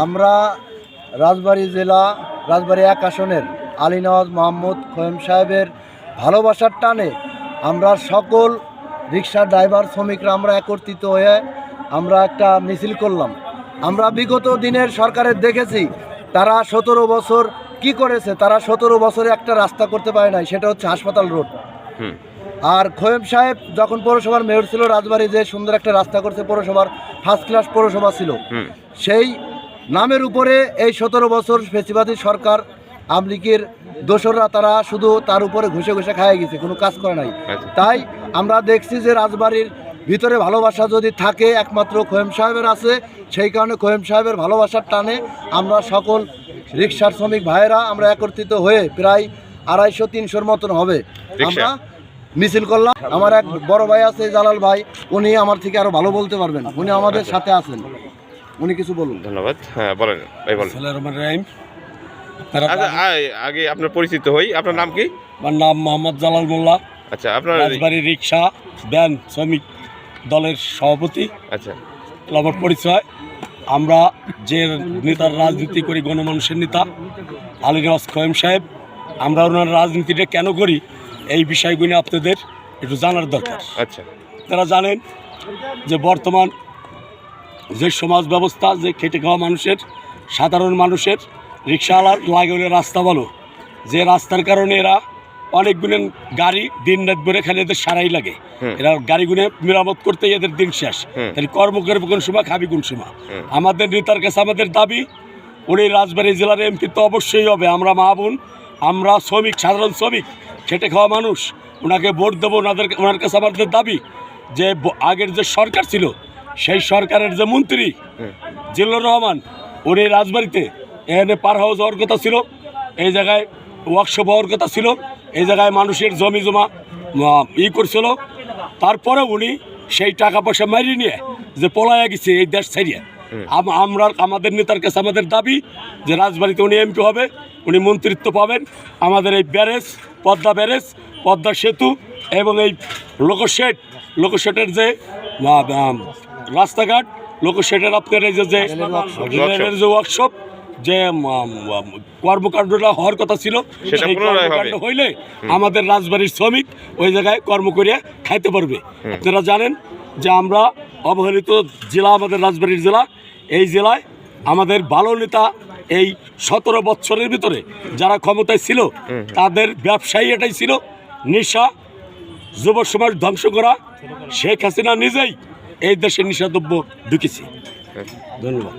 আমরা রাজবাড়ী জেলা রাজবাড়ী 1 আসনের আলী নওয়াজ মোহাম্মদ খোয়েম সাহেবের ভালোবাসার টানে আমরা সকল রিক্সা ড্রাইভার শ্রমিকরা আমরা একত্রিত হয়ে আমরা একটা মিছিল করলাম। আমরা বিগত দিনের সরকারের দেখেছি তারা 17 বছর কি করেছে, তারা 17 বছরে একটা রাস্তা করতে পারে নাই, সেটা হচ্ছে হাসপাতাল রোড। আর খোয়েম সাহেব যখন পৌরসভার মেয়র ছিল রাজবাড়ী যে সুন্দর একটা রাস্তা করছে, পৌরসভার ফার্স্ট ক্লাস পৌরসভা ছিল, সেই নামের উপরে এই 17 বছর ফেসিবাদী সরকার আমলিগের দোসররা তারা শুধু তার উপরে ঘুষে ঘুষে খাইয়ে গেছে, কোনো কাজ করে নাই। তাই আমরা দেখছি যে রাজবাড়ির ভিতরে ভালোবাসা যদি থাকে একমাত্র খোয়েম সাহেবের আছে, সেই কারণে খোয়েম সাহেবের ভালোবাসার টানে আমরা সকল রিক্সার শ্রমিক ভাইয়েরা আমরা একত্রিত হয়ে প্রায় 250-300 মতন হবে আমরা মিছিল করলাম। আমার এক বড় ভাই আছে জালাল ভাই, উনি আমার থেকে আরো ভালো বলতে পারবেন, উনি আমাদের সাথে আছেন, উনি কিছু বলুন। ধন্যবাদ। হ্যাঁ বলেন ভাই, বলেন। আগে আপনার পরিচিত হই, আপনার নাম কি? আমার নাম মোহাম্মদ জালাল মোল্লা। আচ্ছা, আপনার রাজবাড়ী রিক্সা ভ্যান শ্রমিক দলের সভাপতি। আচ্ছা, আমার পরিচয়, আমরা যে নেতার রাজনীতি করি, গণমানুষের নেতা আলী নওয়াজ খোয়েম সাহেব, আমরা ওনার রাজনীতিটা কেন করি এই বিষয়গুলি আপনাদের একটু জানার দরকার। আচ্ছা, তারা জানেন যে বর্তমান যে সমাজ ব্যবস্থা, যে খেটে খাওয়া মানুষের, সাধারণ মানুষের, রিক্সাওয়ালার লাগে রাস্তা ভালো, যে রাস্তার কারণে এরা অনেকগুলো গাড়ি দিন রাত ভরে খালি এদের সারাই লাগে, এরা গাড়িগুলো মেরামত করতে এদের দিন শেষ, তাহলে কর্ম করবে কোন সময়, খাবি কোন সময়। আমাদের নেতার কাছে আমাদের দাবি, উনি রাজবাড়ী জেলার এমপি তো অবশ্যই হবে। আমরা মা বোন, আমরা শ্রমিক, সাধারণ শ্রমিক, খেটে খাওয়া মানুষ, ওনাকে ভোট দেবো। ওনার কাছে আমাদের দাবি যে আগের যে সরকার ছিল, সেই সরকারের যে মন্ত্রী জিল্লুর রহমান, উনি রাজবাড়িতে এখানে পার হাউস হওয়ার কথা ছিল, এই জায়গায় ওয়ার্কশপ হওয়ার কথা ছিল, এই জায়গায় মানুষের জমি জমা করছিল। তারপরে উনি সেই টাকা পয়সা মারিয়ে নিয়ে যে পলায়া গেছে এই দেশ ছাড়িয়ে, আমরা আমাদের নেতার কাছে আমাদের দাবি যে রাজবাড়িতে উনি এমপি হবে, উনি মন্ত্রিত্ব পাবেন। আমাদের এই ব্যারেজ, পদ্মা ব্যারেজ, পদ্মা সেতু এবং এই লোকোশেটের যে রাস্তাঘাট, লোকোশেটের আপনার এই যে ওয়ার্কশপ, যে কর্মকাণ্ডটা হওয়ার কথা ছিল, সেই কর্মকাণ্ড হইলে আমাদের রাজবাড়ির শ্রমিক ওই জায়গায় কর্ম করিয়া খাইতে পারবে। আপনারা জানেন যে আমরা অবহেলিত জেলা, আমাদের রাজবাড়ির জেলা, এই জেলায় আমাদের ভালো নেতা এই 17 বছরের ভিতরে যারা ক্ষমতায় ছিল তাদের ব্যবসায়ী এটাই ছিল, নেশা, যুব সমাজ ধ্বংস করা। শেখ হাসিনা নিজেই এই দেশে নেশাদ্রব্য ঢুকেছে। ধন্যবাদ।